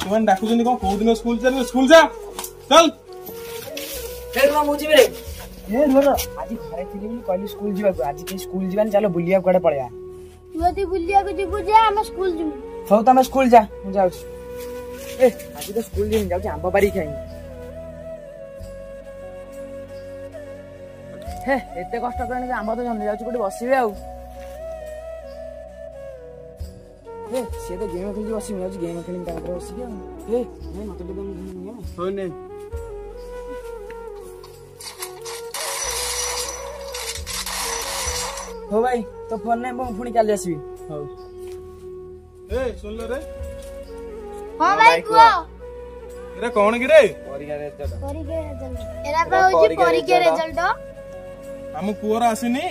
ସେମାନେ ଡାକୁଛନ୍ତି କଣ କୋଉ ଦିନ ସ୍କୁଲ ଚାଲିବ ସ୍କୁଲ ଯା ଚल आज घरे थी कहली स्कूल जावाक आज कहीं स्कूल जीवानी चलो बुलिया कुआडे पळया तू बुलिया को जीवु जे हम स्कूल जीवु हौ तमे स्कूल जा मु जाउ ए आज तो स्कूल जीवन जाउ आंबा बारी खाई हे एते कष्ट करने आंबा तो जल्दी जाउ कोठी बसिबे आउ ए से तो गेम खेली बसिबे जाउ गेम खेली ता ऊपर बसिबे आउ ए नहीं मत दे दम हो ने हो भाई तो फोन ने मु पुणी काली आसीबी हो ए सुन ले रे हां भाई को रे कौन की रे परीक्षा रिजल्ट एरा बा होची परीक्षा रिजल्ट हम पुअर आसीनी